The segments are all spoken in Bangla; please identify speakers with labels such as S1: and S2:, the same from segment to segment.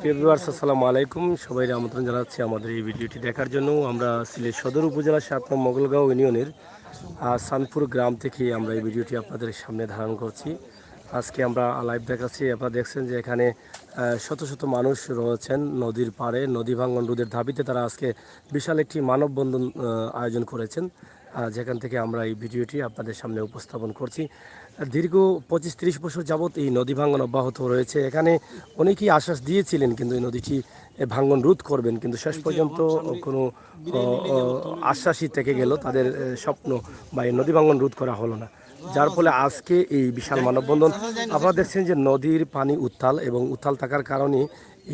S1: প্রিয় ভিউয়ার্স, আসসালামু আলাইকুম। সবাইকে আমন্ত্রণ জানাচ্ছি আমাদের এই ভিডিওটি দেখার জন্য। আমরা সিলেট সদর উপজেলা ৭ নং মোগলগাঁও ইউনিয়নের সানপুর গ্রাম থেকে আমরা এই ভিডিওটি আপনাদের সামনে ধারণ করছি। আজকে আমরা লাইভ দেখাচ্ছি। আপনারা দেখছেন যে এখানে শত শত মানুষ রয়েছেন নদীর পাড়ে। নদী ভাঙ্গন রোধের দাবিতে তারা আজকে বিশাল একটি মানববন্ধন আয়োজন করেছেন, যেখান থেকে আমরা এই ভিডিওটি আপনাদের সামনে উপস্থাপন করছি। দীর্ঘ 25-30 বছর যাবৎ এই নদী ভাঙ্গন অব্যাহত রয়েছে। এখানে অনেকেই আশ্বাস দিয়েছিলেন কিন্তু এই নদীটি ভাঙ্গন রোধ করবেন, কিন্তু শেষ পর্যন্ত কোনো আশ্বাসই থেকে গেল। তাদের স্বপ্ন বা এই নদী ভাঙ্গন রোধ করা হলো না, যার ফলে আজকে এই বিশাল মানববন্ধন। আপনারা দেখছেন যে নদীর পানি উত্তাল এবং উত্তাল থাকার কারণে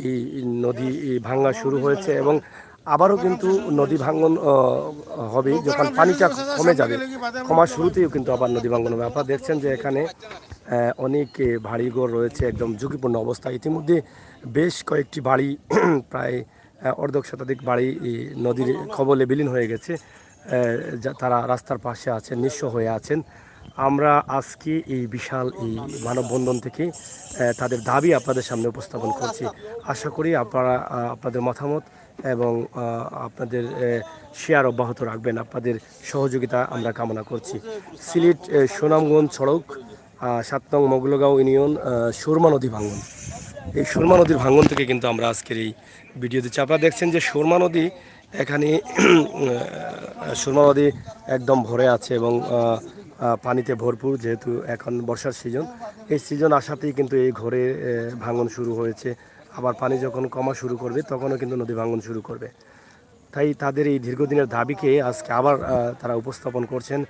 S1: এই নদী ভাঙ্গা শুরু হয়েছে এবং আবারও কিন্তু নদী ভাঙ্গন হবে যখন পানিটা কমে যাবে। কমার শুরুতেও কিন্তু আবার নদী ভাঙ্গন হবে। আপনারা দেখছেন যে এখানে অনেক বাড়িঘর রয়েছে একদম ঝুঁকিপূর্ণ অবস্থা। ইতিমধ্যে বেশ কয়েকটি বাড়ি প্রায় অর্ধেক শতাধিক বাড়ি নদীর কবলে বিলীন হয়ে গেছে। তারা রাস্তার পাশে আছেন, নিঃস্ব হয়ে আছেন। আমরা আজকে এই বিশাল এই মানববন্ধন থেকে তাদের দাবি আপনাদের সামনে উপস্থাপন করছি। আশা করি আপনারা আপনাদের মতামত এবং আপনাদের শেয়ার অব্যাহত রাখবেন। আপনাদের সহযোগিতা আমরা কামনা করছি। সিলেট সুনামগঞ্জ সড়ক ৭ নং মোগলগাঁও ইউনিয়ন সুরমা নদী ভাঙ্গন। এই সুরমা নদীর ভাঙ্গন থেকে কিন্তু আমরা আজকের এই ভিডিও দিচ্ছি। আপনারা দেখছেন যে সুরমা নদী এখানে সুরমা নদী একদম ভরে আছে এবং পানিতে ভরপুর। যেহেতু এখন বর্ষার সিজন, এই সিজন আসাতেই কিন্তু এই ঘরে ভাঙন শুরু হয়েছে। আবার পানি যখন কমা শুরু করবে তখনও কিন্তু নদী ভাঙন শুরু করবে। তাই তাদের এই দীর্ঘদিনের দাবিকে আজকে আবার তারা উপস্থাপন করছেন।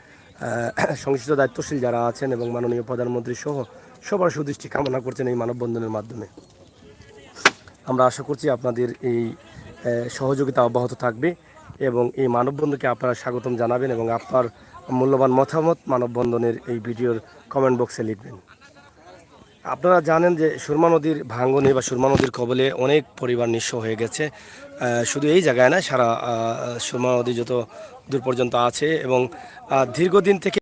S1: সংশ্লিষ্ট দায়িত্বশীল যারা আছেন এবং মাননীয় প্রধানমন্ত্রী সহ সবার সুদৃষ্টি কামনা করছেন এই মানববন্ধনের মাধ্যমে। আমরা আশা করছি আপনাদের এই সহযোগিতা অব্যাহত থাকবে এবং এই মানববন্ধনকে আপনারা স্বাগতম জানাবেন এবং আপনার মূল্যবান মতামত মানববন্ধনের এই ভিডিওর কমেন্ট বক্সে লিখবেন। আপনারা জানেন যে সুরমা নদীর ভাঙ্গনে বা সুরমা নদীর কবলে অনেক পরিবার নিঃস্ব হয়ে গেছে। শুধু এই জায়গায় না, সারা সুরমা নদী যত দূর পর্যন্ত আছে এবং দীর্ঘদিন থেকে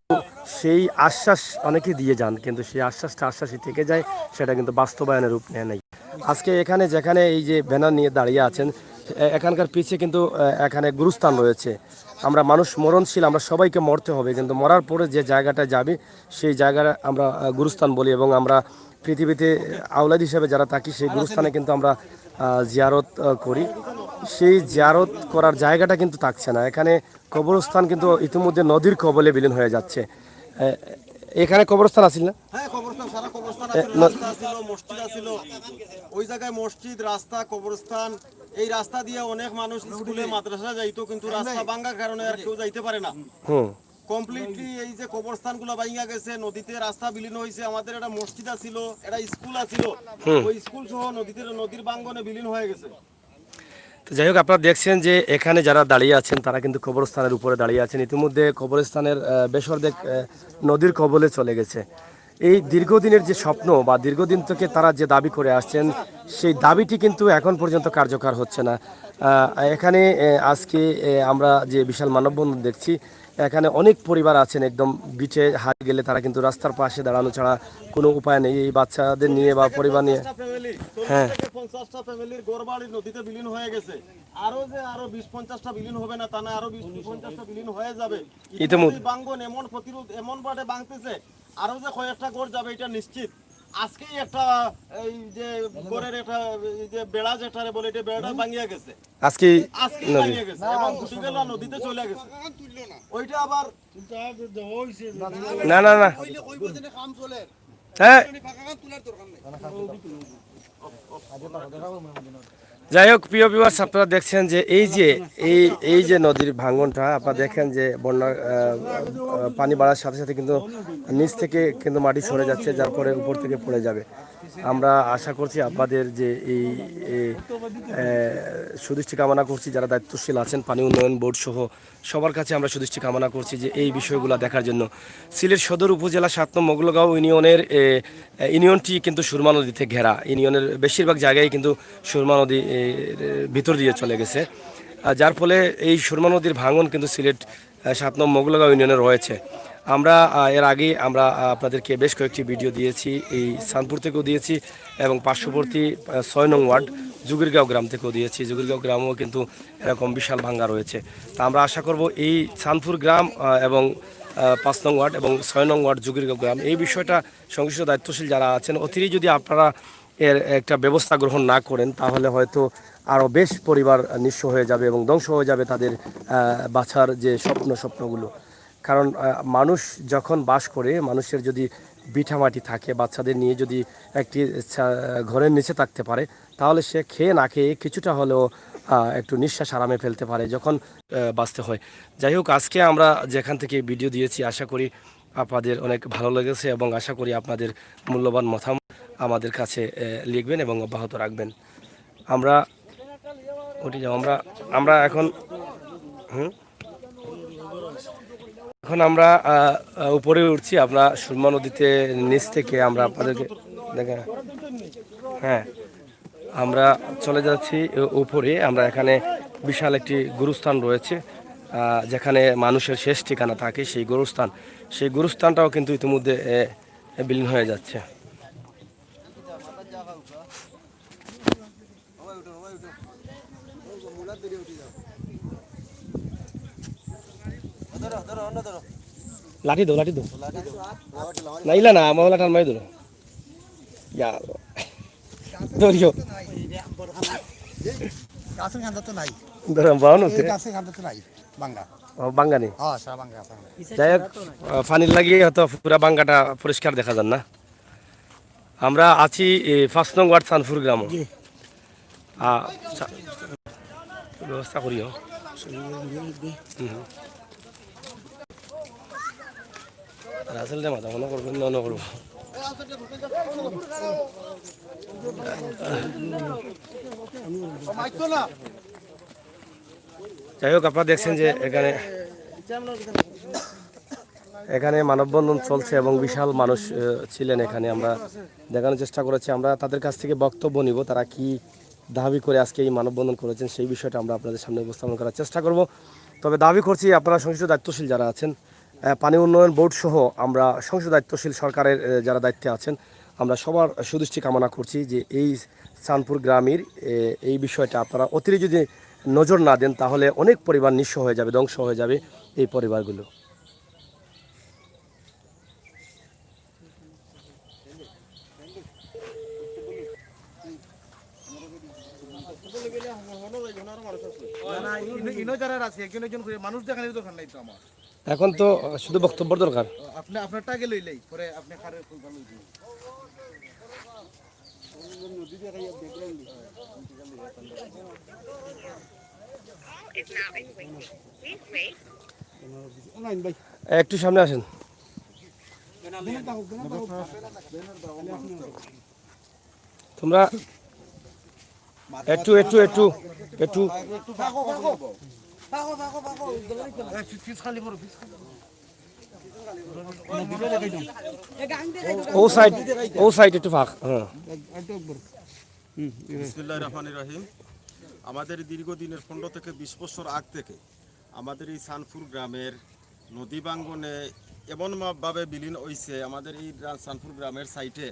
S1: সেই আশ্বাস অনেকে দিয়ে যান, কিন্তু সেই আশ্বাসটা আশ্বাসই থেকে যায়, সেটা কিন্তু বাস্তবায়নের রূপ নেয় নাই। আজকে এখানে যেখানে এই যে ব্যানার নিয়ে দাঁড়িয়ে আছেন, এখানকার পিছিয়ে কিন্তু এখানে গুরুস্থান রয়েছে। আমরা মানুষ মরণশীল, আমরা সবাইকে মরতে হবে, কিন্তু মরার পরে যে জায়গাটা যাবে সেই জায়গাটা আমরা গুরুস্থান বলি এবং আমরা পৃথিবীতে আওলাদ হিসেবে যারা থাকি সেই গুরুস্থানে কিন্তু আমরা জিয়ারত করি। সেই জিয়ারত করার জায়গাটা কিন্তু থাকছে না। এখানে কবরস্থান কিন্তু ইতিমধ্যে নদীর কবলে বিলীন হয়ে যাচ্ছে। এখানে কবরস্থান আছিল না?
S2: হ্যাঁ, কবরস্থান, সারা কবরস্থান আছে, রাস্তা ছিল, মসজিদ ছিল। ওই জায়গায় মসজিদ, রাস্তা, কবরস্থান। এই রাস্তা দিয়ে অনেক মানুষ স্কুলে মাদ্রাসা যাইতো, কিন্তু রাস্তা ভাঙার কারণে আর কেউ যাইতে পারে না। কমপ্লিটলি এই যে কবরস্থানগুলো ভাঙা গেছে, নদীতে রাস্তা বিলীন হয়েছে। আমাদের একটা মসজিদ ছিল, একটা স্কুল ছিল, ওই স্কুল সহ নদীর ভাঙ্গনে বিলীন হয়ে গেছে।
S1: তো যাই হোক, আপনারা দেখছেন যে এখানে যারা দাঁড়িয়ে আছেন তারা কিন্তু কবরস্থানের উপরে দাঁড়িয়ে আছেন। ইতিমধ্যে কবরস্থানের বেশ অর্ধেক নদীর কবলে চলে গেছে। এই দীর্ঘদিনের যে স্বপ্ন বা দীর্ঘদিন থেকে তারা যে দাবি করে আসছেন, সেই দাবিটি কিন্তু এখন পর্যন্ত কার্যকর হচ্ছে না। এখানে আজকে আমরা যে বিশাল মানববন্ধন দেখছি, এখানে অনেক পরিবার আছেন একদম বিচে হারিয়ে গেলে তারা কিন্তু রাস্তার পাশে দাঁড়ানো ছাড়া কোনো উপায় নেই। এই বাচ্চাদের নিয়ে বা পরিবার নিয়ে, হ্যাঁ,
S2: 50টা ফ্যামিলির ঘরবাড়ি নদীতে বিলীন হয়ে গেছে। আরো 20-50টা বিলীন হবে না তা না, আরো 20-50টা বিলীন হয়ে যাবে। ইতিমধ্যে ভাঙ্গন এমন প্রতিরোধ এমন ভাবে ভাঙতেছে, আরো যে কয়েকটা ঘর যাবে এটা নিশ্চিত। আজকেই একটা এই যে ঘরের একটা এই যে বেড়া যেটারে বলে, এটা বেড়াটা ভাঙিয়া গেছে আজকে ভাঙিয়া গেছে এবং গুটিগুলো নদীতে চলে গেছে। ওইটা আবার
S1: না না না, হ্যাঁ, যাই হোক, প্রিয় ভিউয়ার্স, আপনারা দেখছেন যে এই যে নদীর ভাঙ্গনটা, আপনারা দেখেন যে বন্যার পানি বাড়ার সাথে সাথে কিন্তু নিচ থেকে কিন্তু মাটি সরে যাচ্ছে, যার পরে উপর থেকে পড়ে যাবে। আমরা আশা করছি আপনাদের যে এই সুদৃষ্টি কামনা করছি যারা দায়িত্বশীল আছেন পানি উন্নয়ন বোর্ড সহ সবার কাছে আমরা সুদৃষ্টি কামনা করছি যে এই বিষয়গুলো দেখার জন্য। সিলেট সদর উপজেলা ৭ নং মোগলগাঁও ইউনিয়নের ইউনিয়নটি কিন্তু সুরমা নদীতে ঘেরা। ইউনিয়নের বেশিরভাগ জায়গায় কিন্তু সুরমা নদী ভিতর দিয়ে চলে গেছে, যার ফলে এই সুরমা নদীর ভাঙন কিন্তু সিলেট ৭ নং মোগলগাঁও ইউনিয়নে রয়েছে। আমরা এর আগে আমরা আপনাদেরকে বেশ কয়েকটি ভিডিও দিয়েছি, এই সানপুর থেকেও দিয়েছি এবং পার্শ্ববর্তী ৬ নং ওয়ার্ড জুগিরগাঁও গ্রাম থেকেও দিয়েছি। জুগিরগাঁও গ্রামেও কিন্তু এরকম বিশাল ভাঙ্গা রয়েছে। তা আমরা আশা করব এই সানপুর গ্রাম এবং ৫ নং ওয়ার্ড এবং ৬ নং ওয়ার্ড জুগিরগাঁও গ্রাম এই বিষয়টা সংশ্লিষ্ট দায়িত্বশীল যারা আছেন অতিরিক্ত যদি আপনারা এর একটা ব্যবস্থা গ্রহণ না করেন তাহলে হয়তো আরও বেশ পরিবার নিঃস্ব হয়ে যাবে এবং ধ্বংস হয়ে যাবে তাদের বাঁচার যে স্বপ্নগুলো। কারণ মানুষ যখন বাস করে, মানুষের যদি ভিটামাটি থাকে, বাচ্চাদের নিয়ে যদি একটি ঘরের নিচে থাকতে পারে তাহলে সে খেয়ে না খেয়ে কিছুটা হলেও একটু নিঃশ্বাস আরামে ফেলতে পারে যখন বাঁচতে হয়। যাই হোক, আজকে আমরা যেখান থেকে ভিডিও দিয়েছি আশা করি আপনাদের অনেক ভালো লেগেছে এবং আশা করি আপনাদের মূল্যবান মতামত আমাদের কাছে লিখবেন এবং অব্যাহত রাখবেন। আমরা আমরা এখন আমরা উপরে উঠছি। আমরা সুরমা নদীতে নিচ থেকে আমরা আপনাদেরকে দেখেন, হ্যাঁ আমরা চলে যাচ্ছি উপরে। আমরা এখানে বিশাল একটি গুরুস্থান রয়েছে যেখানে মানুষের শেষ ঠিকানা থাকে, সেই গুরুস্থানটাও কিন্তু ইতিমধ্যে বিলীন হয়ে যাচ্ছে। লাঠি দো নাইলা না আমার লাঠার মাই ধরো ধরিও বাঙ্গানি। যাই হোক, পানির লাগিয়ে হয়তো পুরা বাঙ্গাটা পরিষ্কার দেখা যান না। আমরা আছি ৫ নং ওয়ার্ড সানপুর গ্রাম। ব্যবস্থা করিও আসলে মাথা মনে করবেন না করবো। যাই হোক, আপনারা দেখছেন যে এখানে মানববন্ধন চলছে এবং বিশাল মানুষ ছিলেন এখানে। আমরা দেখানোর চেষ্টা করেছি, আমরা তাদের কাছ থেকে বক্তব্য নিব, তারা কি দাবি করে আজকে এই মানববন্ধন করেছেন সেই বিষয়টা আমরা আপনাদের সামনে উপস্থাপন করার চেষ্টা করব। তবে দাবি করছি আপনারা সংশ্লিষ্ট দায়িত্বশীল যারা আছেন, পানি উন্নয়ন বোর্ড সহ আমরা সংশ্লিষ্ট দায়িত্বশীল সরকারের যারা দায়িত্বে আছেন, আমরা সবার সুদৃষ্টি কামনা করছি যে এই সানপুর গ্রামের এই বিষয়টা আপনারা অতিরিক্ত যদি নজর না দেন তাহলে অনেক পরিবার নিঃস্ব হয়ে যাবে, ধ্বংস হয়ে যাবে এই পরিবারগুলো। এখন তো শুধু বক্তব্য দরকার।
S3: আপনি আপনার টাকে লইলেই পরে আপনি খারে ভালো দিন।
S1: একটু সামনে আসেন। তোমরা একটু একটু একটু একটু ও সাইড একটু ফাঁক। হ্যাঁ,
S2: বিসমিল্লাহির রহমানির রহিম। আমাদের দীর্ঘদিনের 15 থেকে 20 বছর আগ থেকে আমাদের এই সানপুর গ্রামের নদী বাঙ্গনে এমনভাবে বিলীন হয়েছে। আমাদের এই সানপুর গ্রামের সাইটে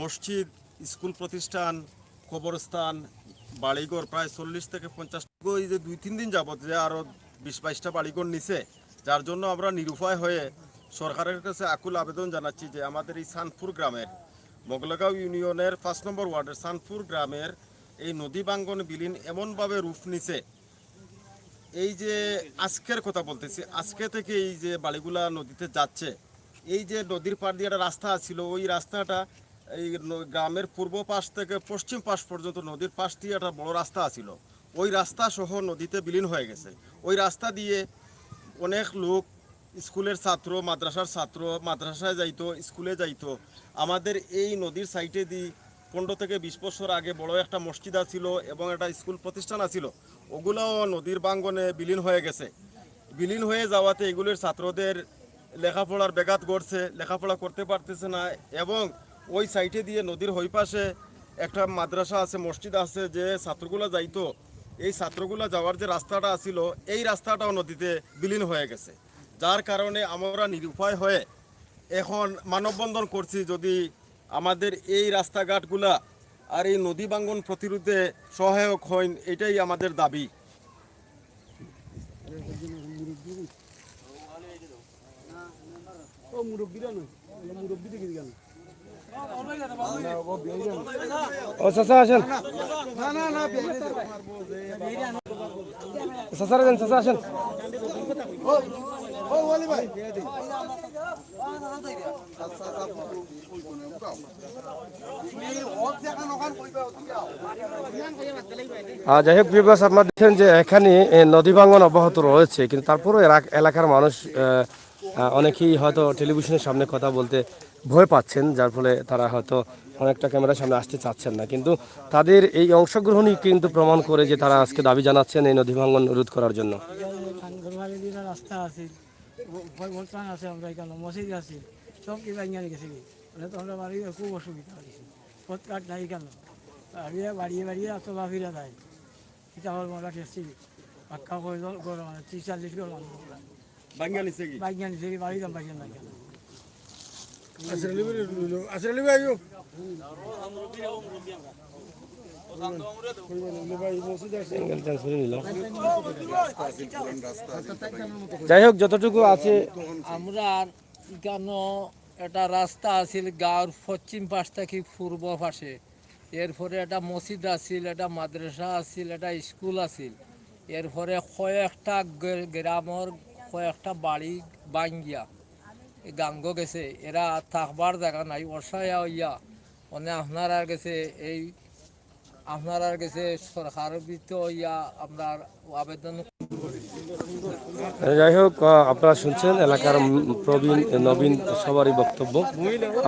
S2: মসজিদ, স্কুল প্রতিষ্ঠান, কবরস্থান, বাড়িঘর প্রায় 40 থেকে 50 এই যে 2-3 দিন যাবত যে আরও 20-22টা বাড়িঘর নিছে, যার জন্য আমরা নিরুপায় হয়ে সরকারের কাছে আকুল আবেদন জানাচ্ছি যে আমাদের এই সানপুর গ্রামের মোগলগাঁও ইউনিয়নের 5 নম্বর ওয়ার্ডের সানপুর গ্রামের এই নদী বাঙ্গন বিলীন এমনভাবে রূপ নিছে, এই যে আজকের কথা বলতেছি, আজকে থেকে এই যে বাড়িগুলা নদীতে যাচ্ছে, এই যে নদীর পাড় দিয়ে একটা রাস্তা ছিল, ওই রাস্তাটা এই গ্রামের পূর্ব পাশ থেকে পশ্চিম পাশ পর্যন্ত নদীর পাশ দিয়ে একটা বড় রাস্তা ছিল, ওই রাস্তা সহ নদীতে বিলীন হয়ে গেছে। ওই রাস্তা দিয়ে অনেক লোক, স্কুলের ছাত্র, মাদ্রাসার ছাত্র মাদ্রাসায় যাইতো, স্কুলে যাইতো। আমাদের এই নদীর সাইডে দিয়ে থেকে 20 বছর আগে বড় একটা মসজিদ ছিল এবং একটা স্কুল প্রতিষ্ঠান ছিল, ওগুলাও নদীর বাঙ্গনে বিলীন হয়ে গেছে। বিলীন হয়ে যাওয়াতে এগুলির ছাত্রদের লেখাপড়ার ব্যাঘাত ঘটছে, লেখাপড়া করতে পারতেছে না। এবং ওই সাইডে দিয়ে নদীর ওই পাশে একটা মাদ্রাসা আছে, মসজিদ আছে, যে ছাত্রগুলা যাইতো, এই ছাত্রগুলা যাওয়ার যে রাস্তাটা ছিল, এই রাস্তাটাও নদীতে বিলীন হয়ে গেছে। যার কারণে আমরা নিরুপায় হয়ে এখন মানববন্ধন করছি, যদি আমাদের এই রাস্তাঘাটগুলা আর এই নদী ভাঙ্গন প্রতিরোধে সহায়ক হন, এটাই আমাদের দাবি।
S1: ও চাচা আসেন, চাচারা যান, চাচা আসেন। যাই হোক বিবাস, আপনারা দেখেন যে এখানে নদী ভাঙ্গন অব্যাহত রয়েছে, কিন্তু তারপরেও এলাকার মানুষ অনেকেই হয়তো টেলিভিশনের সামনে কথা বলতে ভয় পাচ্ছেন, যার ফলে তারা হয়তো অনেকটা ক্যামেরার সামনে আসতে চাচ্ছেন না। কিন্তু তাদের এই অংশগ্রহণই কিন্তু প্রমাণ করে যে তারা আজকে দাবি জানাচ্ছেন এই নদী ভাঙ্গন রোধ করার জন্য।
S4: রাস্তা আছে, বলতান আছে, আমরা এখানে মসজিদ আছে, সব কি বাঙালি গেছে কি, তো আমরা বাড়ি খুব অসুবিধা হয়েছে, পথঘাট নাই কেন, বাড়িয়ে বাড়িয়ে চলা ফিরা যায়, এটা আমার মনে টেস্টি পাক্কা করে গরম 30-40 গরম বাঙালি থেকে বাড়ি দাম পাইছেন না কেন।
S1: যাই হোক যতটুকু আছে,
S5: আমরা কেন একটা রাস্তা আছিল গাঁর পশ্চিম পাশ থেকে পূর্ব পাশে, এরপরে একটা মসজিদ আছিল, একটা মাদ্রাসা আছিল, একটা স্কুল আছিল, এরপরে কয়েকটা গ্রামের কয়েকটা বাড়ি বাঙ্গিয়া গাঙ্গ গেছে, এরা থাকবার জায়গা নাই, অসহায় হইয়া মানে আপনারা গেছে এই আপনারা গেছে সরকারের ভিতর হইয়া আমরা আবেদন।
S1: যাই হোক আপনারা শুনছেন এলাকার প্রবীণ নবীন সবারই বক্তব্য,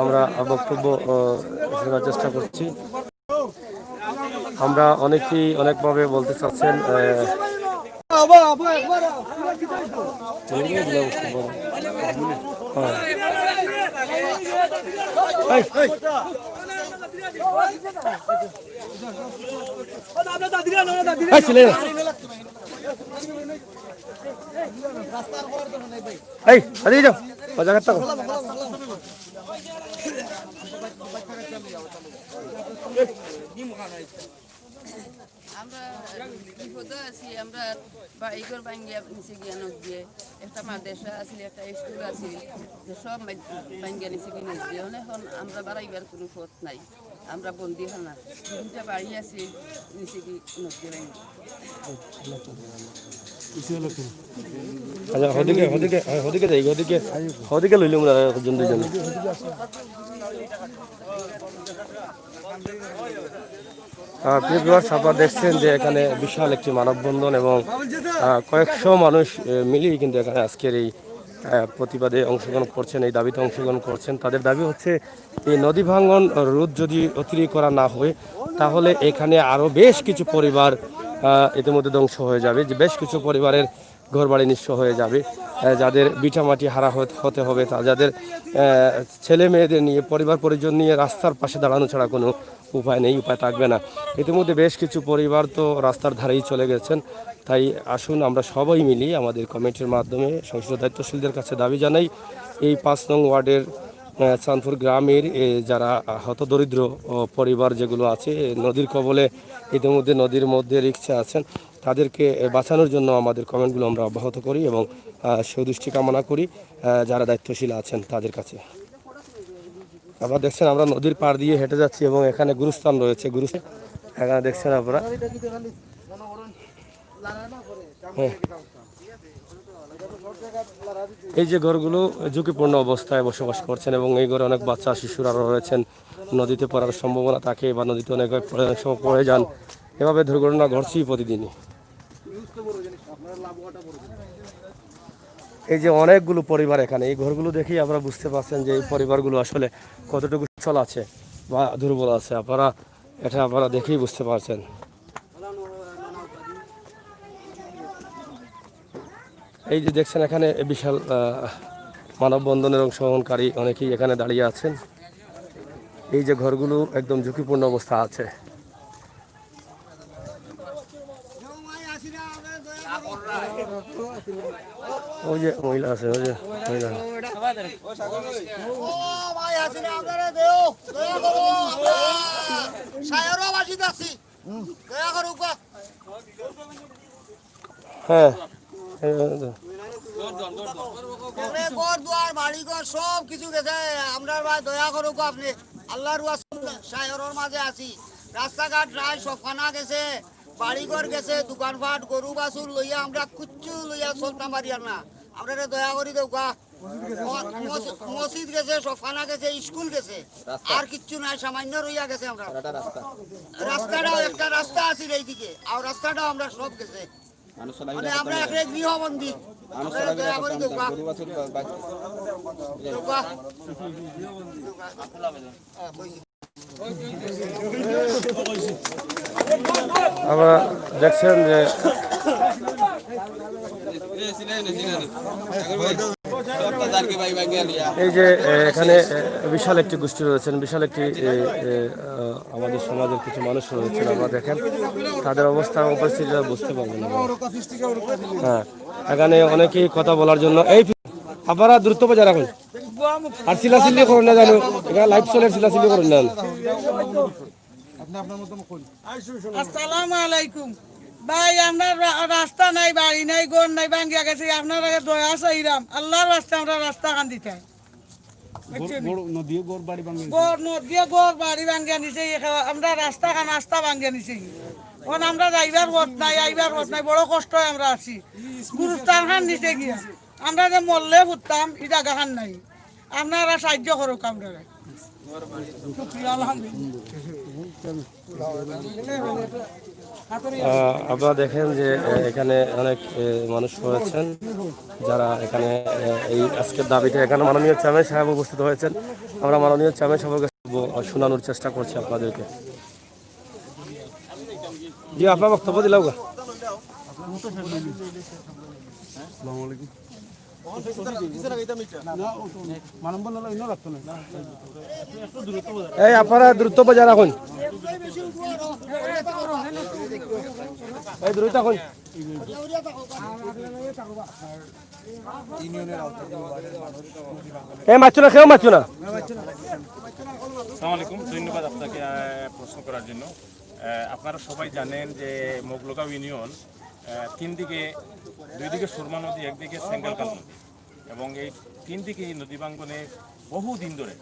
S1: আমরা বক্তব্য শোনার চেষ্টা করছি। আমরা অনেকেই অনেকভাবে বলতে চাচ্ছেন,
S6: আমরা বিপদ আছি, আমরা বাড়িঘর ভাঙ্গিয়া নিচে গিয়া নদীয়ে, একটা মাদ্রাসা আছিল, একটা স্কুল আছিল, সব ভাঙ্গিয়া নিচে গিয়ে নদীয়ে, এখন আমরা বাড়াইবার কোনো পথ নাই, আমরা বন্দি খানা 3টা বাড়ি আছে নিচে গিয়ে নদী ভাঙ্গি।
S1: আপনারা দেখছেন যে এখানে বিশাল একটি মানববন্ধন এবং কয়েকশো মানুষ মিলিয়ে কিন্তু এখানে আজকের এই প্রতিবাদে অংশগ্রহণ করছেন, এই দাবিতে অংশগ্রহণ করছেন। তাদের দাবি হচ্ছে এই নদী ভাঙ্গন রোধ যদি অতিরিক্ত করা না হয়, তাহলে এখানে আরও বেশ কিছু পরিবার ইতিমধ্যে ধ্বংস হয়ে যাবে, যে বেশ কিছু পরিবারের ঘরবাড়ি নিঃস্ব হয়ে যাবে, যাদের ভিটামাটি হারা হতে হবে, যাদের ছেলে মেয়েদের নিয়ে পরিবার পরিজন নিয়ে রাস্তার পাশে দাঁড়ানো ছাড়া কোনো উপায় নেই, উপায় থাকবে না। ইতিমধ্যে বেশ কিছু পরিবার তো রাস্তার ধারেই চলে গেছেন। তাই আসুন আমরা সবাই মিলি আমাদের কমিটির মাধ্যমে সংশ্লিষ্ট দায়িত্বশীলদের কাছে দাবি জানাই, এই 5 নং ওয়ার্ডের চাঁদপুর গ্রামের যারা হতদরিদ্র পরিবার যেগুলো আছে, নদীর কবলে ইতিমধ্যে নদীর মধ্যে রিকশে আছেন, তাদেরকে বাঁচানোর জন্য আমাদের কমেন্টগুলো আমরা অব্যাহত করি এবং সুদৃষ্টি কামনা করি যারা দায়িত্বশীল আছেন তাদের কাছে। আপনারা দেখছেন আমরা নদীর পাড় দিয়ে হেঁটে যাচ্ছি এবং এখানে গুরুস্থান রয়েছে, এখানে দেখছেন আপনারা। হ্যাঁ, এই যে ঘরগুলো ঝুঁকিপূর্ণ অবস্থায় বসবাস করছেন এবং এই ঘরে অনেক বাচ্চা শিশুরা রয়েছেন, নদীতে পড়ার সম্ভাবনা থাকে বা নদীতে অনেক সময় পড়ে যান, এভাবে দুর্ঘটনা ঘটছেই প্রতিদিনই। এই যে অনেকগুলো পরিবার এখানে, এই ঘরগুলো দেখেই আপনারা বুঝতে পারছেন যে এই পরিবারগুলো আসলে কতটুকু চল আছে। বা দুর্বল আছে। আপনারা দেখেই বুঝতে পারছেন। এই যে দেখছেন এখানে বিশাল মানববন্ধনের অংশগ্রহণকারী অনেকেই এখানে দাঁড়িয়ে আছেন। এই যে ঘরগুলো একদম ঝুঁকিপূর্ণ অবস্থা আছে। ওই যে মহিলা আছে, ওই যে মহিলা। হ্যাঁ
S7: সব কিছু গেছে আমরা ভাই দয়া করুক আপনি আল্লাহর শহরের মাঝে আছি রাস্তাঘাট নাই সবখানা গেছে বাড়িঘর গেছে দোকানপাট গরু বাছুর লইয়া আমরা কুচ্ছু লইয়া চলতাম পারি আর না আমরা দয়া করি দেউকা মসজিদ গেছে সবখানা গেছে স্কুল গেছে আর কিচ্ছু নাই সামান্য রইয়া গেছে আমরা রাস্তাটাও একটা রাস্তা আছে এইদিকে আর রাস্তাটাও আমরা সব গেছে মানে আমরা একটা গৃহবন্দী দয়া করি দেউকা
S1: আমরা দেখছেন যে এই যে এখানে বিশাল একটি গোষ্ঠী রয়েছেন, বিশাল একটি আমাদের সমাজের কিছু মানুষ রয়েছেন। আমরা দেখেন তাদের অবস্থা পরিস্থিতিটা বুঝতে পারবেন। হ্যাঁ, এখানে অনেকেই কথা বলার জন্য এই আপনারা দ্রুত বাজার রাখুন আর সিলাসিলি করুন না, জানো এখানে লাইভ চলে সিলাসিলি করুন না।
S8: আসসালামু আলাইকুম ভাই, আমরা রাস্তা নাই, বাড়ি নাই, ঘর নাই, ভাঙ্গিয়া গেছে। আপনার আগে দয়া চাইলাম আল্লাহর রাস্তা আমরা রাস্তা খান দিতে নদীয়ে ঘর বাড়ি ভাঙ্গিয়া নিছে, আমরা রাস্তা খান রাস্তা ভাঙ্গিয়া নিছে। এখন আমরা যাইবার পথ নাই, আইবার পথ নাই, বড় কষ্ট আমরা আছি। গুরুস্থান খান নিচে গিয়া আমরা যে মরলে ফুটতাম এই জায়গা খান নাই, আপনারা সাহায্য করুক আমরা।
S1: আপনারা দেখেন যে এখানে অনেক মানুষ রয়েছেন যারা এখানে এই আজকের দাবিতে এখানে মাননীয় চেয়ারম্যান সাহেব উপস্থিত হয়েছেন। আমরা মাননীয় চেয়ারম্যান সাহেবের কাছে শোনানোর চেষ্টা করছি আপনাদেরকে। জি, আপনার বক্তব্য দিলাম। এই আপনারা দ্রুত বাজার রাখুন, এই দ্রুত রাখুন। এই মারছো না, কেউ মারছো না।
S9: আসসালামু আলাইকুম, ধন্যবাদ আপনাকে প্রশ্ন করার জন্য। আপনারা সবাই জানেন যে মোগলগাঁও ইউনিয়ন দুই দিকে সুরমা নদী, একদিকে সেঙ্গালকাল নদী, এবং এই তিন দিকে নদী বাঙ্গনে বহুদিন ধরে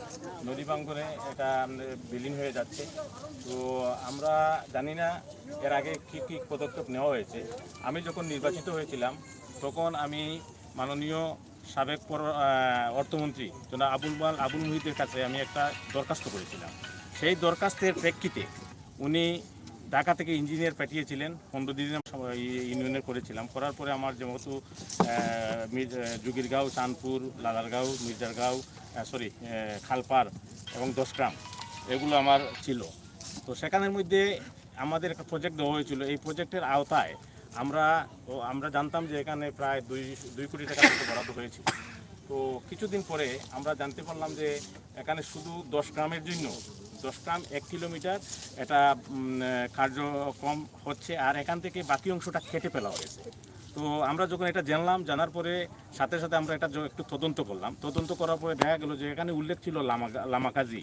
S9: নদী বাঙ্গনে এটা বিলীন হয়ে যাচ্ছে। তো আমরা জানি না এর আগে কী কী পদক্ষেপ নেওয়া হয়েছে। আমি যখন নির্বাচিত হয়েছিলাম তখন আমি মাননীয় সাবেক অর্থমন্ত্রী জনাব আবুল মুহিতের কাছে আমি একটা দরখাস্ত করেছিলাম। সেই দরখাস্তের প্রেক্ষিতে উনি ঢাকা থেকে ইঞ্জিনিয়ার পাঠিয়েছিলেন। 15 দিন ইউনিয়নের করেছিলাম। করার পরে আমার যেহেতু জুগিরগাঁও, চাঁদপুর, লালারগাঁও, মির্জারগাঁও, খালপাড় এবং 10 গ্রাম এগুলো আমার ছিল। তো সেখানের মধ্যে আমাদের একটা প্রজেক্ট দেওয়া হয়েছিল। এই প্রজেক্টের আওতায় আমরা জানতাম যে এখানে প্রায় 2 কোটি টাকা বরাদ্দ হয়েছিল। তো কিছুদিন পরে আমরা জানতে পারলাম যে এখানে শুধু 10 গ্রামের জন্য 10 গ্রাম 1 কিলোমিটার এটা কার্যক্রম হচ্ছে, আর এখান থেকে বাকি অংশটা কেটে ফেলা হয়েছে। তো আমরা যখন এটা জানার পরে সাথে সাথে আমরা এটা একটু তদন্ত করলাম। তদন্ত করার পরে দেখা গেল যে এখানে উল্লেখ ছিল লামাকাজি।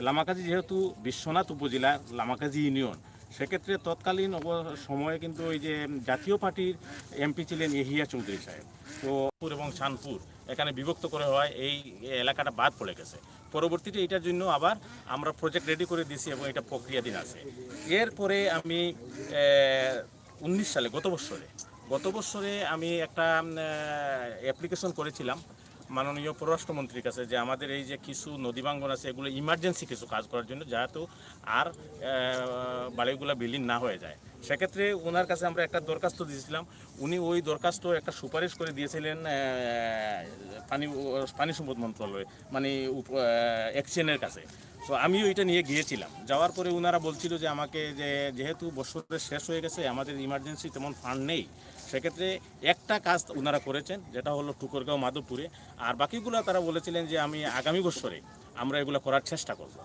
S9: লামাকাজি যেহেতু বিশ্বনাথ উপজেলার লামাকাজি ইউনিয়ন, সেক্ষেত্রে তৎকালীন সময়ে কিন্তু ওই যে জাতীয় পার্টির এমপি ছিলেন এহিয়া চৌধুরী সাহেব। তো এবং শানপুর এখানে বিভক্ত করে হয়, এই এলাকাটা বাদ পড়ে গেছে। পরবর্তীতে এটার জন্য আবার আমরা প্রজেক্ট রেডি করে দিয়েছি এবং এটা প্রক্রিয়াধীন আছে। এরপরে আমি 19 সালে গত বছরে আমি একটা অ্যাপ্লিকেশন করেছিলাম মাননীয় পররাষ্ট্রমন্ত্রীর কাছে যে আমাদের এই যে কিছু নদীবাঙ্গন আছে এগুলো ইমার্জেন্সি কিছু কাজ করার জন্য, যাতে আর বাড়িগুলো বিলীন না হয়ে যায়। সেক্ষেত্রে ওনার কাছে আমরা একটা দরখাস্ত দিয়েছিলাম। উনি ওই দরখাস্ত একটা সুপারিশ করে দিয়েছিলেন পানি সম্পদ মন্ত্রণালয়, মানে এক্সচেঞ্জের কাছে। তো আমিও এটা নিয়ে গিয়েছিলাম, যাওয়ার পরে ওনারা বলছিল যে আমাকে যে যেহেতু বছরের শেষ হয়ে গেছে, আমাদের ইমার্জেন্সি তেমন ফান্ড নেই, সেক্ষেত্রে একটা কাজ ওনারা করেছেন, যেটা হলো টুকরগাঁও মাধবপুরে, আর বাকিগুলো তারা বলেছিলেন যে আমি আগামী বছরে আমরা এগুলো করার চেষ্টা করব।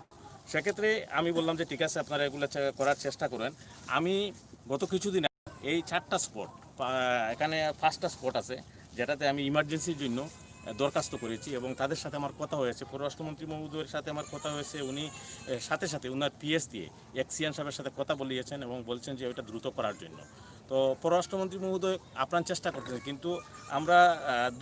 S9: সেক্ষেত্রে আমি বললাম যে ঠিক আছে, আপনারা এগুলো করার চেষ্টা করেন। আমি গত কিছুদিন এই 4টা স্পট, এখানে 5টা স্পট আছে যেটাতে আমি ইমার্জেন্সির জন্য দরখাস্ত করেছি, এবং তাদের সাথে আমার কথা হয়েছে, পররাষ্ট্রমন্ত্রী মহোদয়ের সাথে আমার কথা হয়েছে। উনি সাথে সাথে ওনার পিএস দিয়ে এক্সিয়ান সাহেবের সাথে কথা বলিয়েছেন এবং বলছেন যে ওইটা দ্রুত করার জন্য। তো পররাষ্ট্রমন্ত্রী মহোদয় আপ্রাণ চেষ্টা করতেছেন, কিন্তু আমরা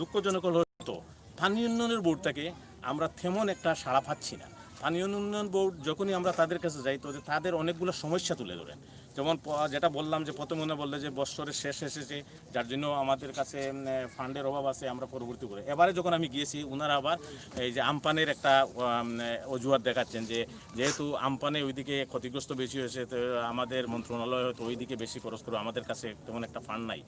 S9: দুঃখজনক হতো পানি উন্নয়নের বোর্ড থেকে আমরা তেমন একটা সাড়া পাচ্ছি না। পানি উন্নয়ন বোর্ড যখনই আমরা তাদের কাছে যাই, তো তাদের অনেকগুলো সমস্যা তুলে ধরেন। যেমন যেটা বললাম যে প্রথমে উনি বললে যে বছরের শেষ এসেছে, যার জন্য আমাদের কাছে ফান্ডের অভাব আছে, আমরা পরবর্তী করে। এবারে যখন আমি গিয়েছি, ওনারা আবার এই যে আমপানের একটা অজুহাত দেখাচ্ছেন, যে যেহেতু আমপানে ওইদিকে ক্ষতিগ্রস্ত বেশি হয়েছে, তো আমাদের মন্ত্রণালয় হয়তো ওইদিকে বেশি খরচ করে, আমাদের কাছে তেমন একটা ফান্ড নাই।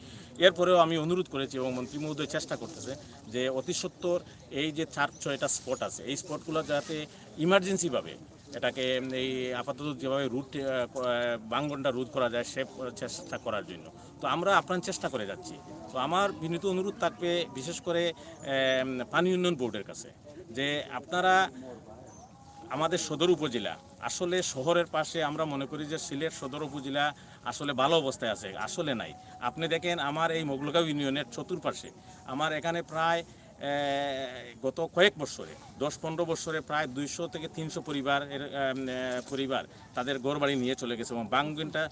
S9: এরপরেও আমি অনুরোধ করেছি এবং মন্ত্রী মহোদয় চেষ্টা করতেছে যে অতি সত্বর এই যে 4-6টা স্পট আছে, এই স্পটগুলো যাতে ইমার্জেন্সিভাবে এটাকে এই আপাতত যেভাবে রুট বাঙ্গনটা রোধ করা যায় সে চেষ্টা করার জন্য। তো আমরা আপ্রাণ চেষ্টা করে যাচ্ছি। তো আমার বিনীত অনুরোধ থাকবে বিশেষ করে পানি উন্নয়ন বোর্ডের কাছে, যে আপনারা আমাদের সদর উপজেলা আসলে শহরের পাশে, আমরা মনে করি যে সিলেট সদর উপজেলা আসলে ভালো অবস্থায় আছে, আসলে নাই। আপনি দেখেন আমার এই মোগলগাঁও ইউনিয়নের চতুর্পাশে আমার এখানে প্রায় গত কয়েক বছরে 10-15 বছরে প্রায় 200 থেকে 300 পরিবার তাদের ঘরবাড়ি নিয়ে চলে গেছে। এবং বাঙ্গনটা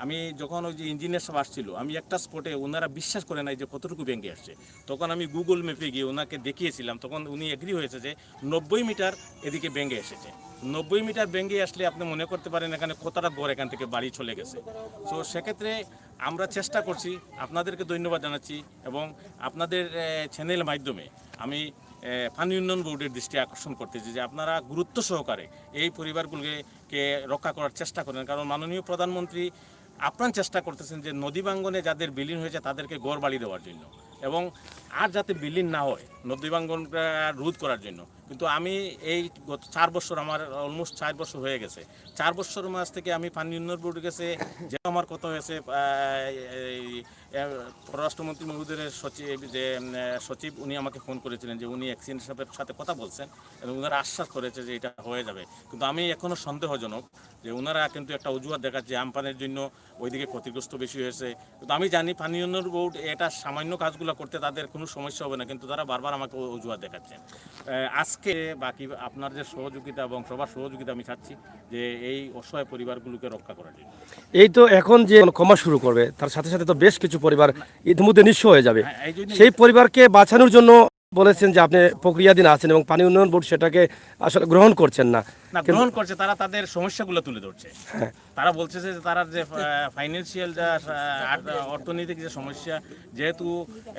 S9: আমি যখন ওই যে ইঞ্জিনিয়ার সব আসছিল, আমি একটা স্পটে, ওনারা বিশ্বাস করে নাই যে কতটুকু ভেঙে আসছে। তখন আমি গুগল ম্যাপে গিয়ে ওনাকে দেখিয়েছিলাম, তখন উনি এগ্রি হয়েছে যে 90 মিটার এদিকে ভেঙে এসেছে। 90 মিটার ভেঙে আসলে আপনি মনে করতে পারেন এখানে কতটা ঘর এখান থেকে বাড়ি চলে গেছে। তো সেক্ষেত্রে আমরা চেষ্টা করছি, আপনাদেরকে ধন্যবাদ জানাচ্ছি, এবং আপনাদের চ্যানেল মাধ্যমে আমি পানি উন্নয়ন বোর্ডের দৃষ্টি আকর্ষণ করতেছি যে আপনারা গুরুত্ব সহকারে এই পরিবারগুলোকে রক্ষা করার চেষ্টা করেন। কারণ মাননীয় প্রধানমন্ত্রী আপ্রাণ চেষ্টা করতেছেন যে নদী বাঙ্গনে যাদের বিলীন হয়েছে তাদেরকে ঘর বাড়ি দেওয়ার জন্য, এবং আর যাতে বিলীন না হয় নদী বাঙ্গনটা রোধ করার জন্য। কিন্তু আমি এই গত 4 বছর, আমার অলমোস্ট 4 বছর হয়ে গেছে, 4 বছর মাস থেকে আমি পানি উন্নয়ন বোর্ডের কাছে যে আমার কথা হয়েছে, পররাষ্ট্রমন্ত্রী মহোদয়ের সচিব উনি আমাকে ফোন করেছিলেন যে উনি এক্সিয়েন্ট সাহেবের সাথে কথা বলছেন এবং ওনারা আশ্বাস করেছে যে এটা হয়ে যাবে। কিন্তু আমি এখনও সন্দেহজনক যে ওনারা কিন্তু একটা অজুহাত দেখাচ্ছে আমপানের জন্য ওইদিকে ক্ষতিগ্রস্ত বেশি হয়েছে। কিন্তু আমি জানি পানি উন্নয়ন বোর্ড এটা সামান্য কাজগুলো করতে তাদের কোনো সমস্যা হবে না, কিন্তু তারা বারবার আমাকে অজুহাত দেখাচ্ছেন। আজকে বাকি আপনার যে সহযোগিতা এবং সবার সহযোগিতা আমি চাচ্ছি যে এই অসহায় পরিবারগুলোকে রক্ষা করার জন্য।
S1: এই তো এখন যে ক্ষমা শুরু করবে, তার সাথে সাথে তো বেশ কিছু পরিবার ইতিমধ্যে নিঃস্ব হয়ে যাবে। সেই পরিবারকে বাঁচানোর জন্য বলেছেন যে আপনি প্রক্রিয়াধীন আছেন, এবং পানি উন্নয়ন বোর্ড সেটাকে আসলে গ্রহণ করছেন না।
S9: গ্রহণ করছে, তারা তাদের সমস্যাগুলো তুলে ধরছে। তারা বলছে যে তারা যে ফাইন্যান্সিয়াল যা অর্থনৈতিক যে সমস্যা, যেহেতু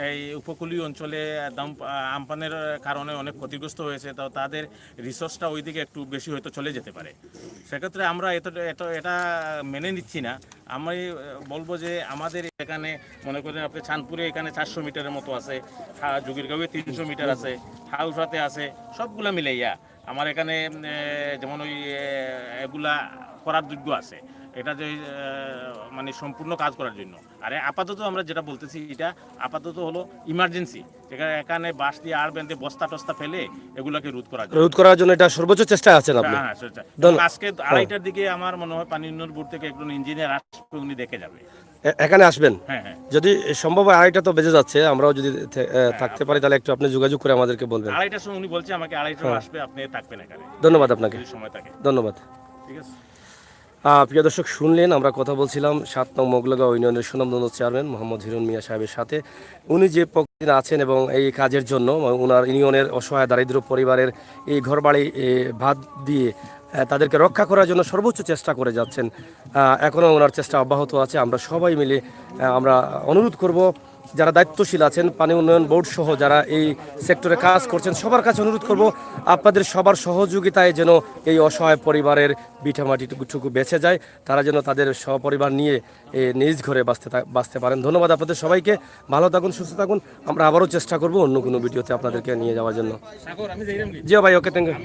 S9: এই উপকূলীয় অঞ্চলে আমপানের কারণে অনেক ক্ষতিগ্রস্ত হয়েছে, তো তাদের রিসোর্সটা ওইদিকে একটু বেশি হয়তো চলে যেতে পারে। সেক্ষেত্রে আমরা এটা মেনে নিচ্ছি না। আমি বলবো যে আমাদের এখানে মনে করেন আপনি চাঁদপুরে এখানে 400 মিটারের মতো আছে, জুগিরগাঁওয়ে 300 মিটার আছে, হাউসাতে আছে, সবগুলা মিলাইয়া আমার এখানে যেমন ওই এগুলা করার যোগ্য আছে, এটা যে মানে সম্পূর্ণ কাজ করার জন্য। আর আপাতত আমরা যেটা বলতেছি, এটা আপাতত হলো ইমার্জেন্সি, এখানে বাঁশ দিয়ে আর বেঁধে বস্তা টস্তা ফেলে এগুলাকে রোধ করার জন্য
S1: এটা সর্বোচ্চ চেষ্টা আছেন আপনি।
S9: হ্যাঁ, সেটা আজকে 2:30টার দিকে আমার মনে হয় পানি উন্নয়ন বোর্ড থেকে একজন ইঞ্জিনিয়ার আসবে, উনি দেখে যাবে।
S1: এখানে আসবেন?
S9: হ্যাঁ হ্যাঁ,
S1: যদি সম্ভব হয়। 2:30টা তো বেজে যাচ্ছে, আমরাও যদি থাকতে পারি তাহলে একটু আপনি যোগাযোগ করে আমাদেরকে বলবেন।
S9: 2:30টার সময় উনি বলছে আমাকে 2:30টায় আসবে, আপনি থাকবেন এখানে।
S1: ধন্যবাদ আপনাকে,
S9: যদি সময় থাকে।
S1: ধন্যবাদ।
S9: ঠিক আছে।
S1: প্রিয় দর্শক, শুনলেন আমরা কথা বলছিলাম 7 নং মোগলগাঁও ইউনিয়নের সুনামধন্য চেয়ারম্যান মোহাম্মদ হিরণ মিয়া সাহেবের সাথে। উনি যে প্রতিদিন আছেন এবং এই কাজের জন্য ওনার ইউনিয়নের অসহায় দারিদ্র পরিবারের এই ঘরবাড়ি ভাত দিয়ে তাদেরকে রক্ষা করার জন্য সর্বোচ্চ চেষ্টা করে যাচ্ছেন। এখনও ওনার চেষ্টা অব্যাহত আছে। আমরা সবাই মিলে আমরা অনুরোধ করব, যারা দায়িত্বশীল আছেন, পানি উন্নয়ন বোর্ড সহ যারা এই সেক্টরে কাজ করছেন, সবার কাছে অনুরোধ করব আপনাদের সবার সহযোগিতায় যেন এই অসহায় পরিবারের ভিটামাটিটুকু বেঁচে যায়, তারা যেন তাদের সপরিবার নিয়ে নিজ ঘরে বাঁচতে পারেন। ধন্যবাদ আপনাদের সবাইকে। ভালো থাকুন, সুস্থ থাকুন। আমরা আবারও চেষ্টা করব অন্য কোনো ভিডিওতে আপনাদেরকে নিয়ে যাওয়ার জন্য। জি ভাই, ওকে, থ্যাংক ইউ।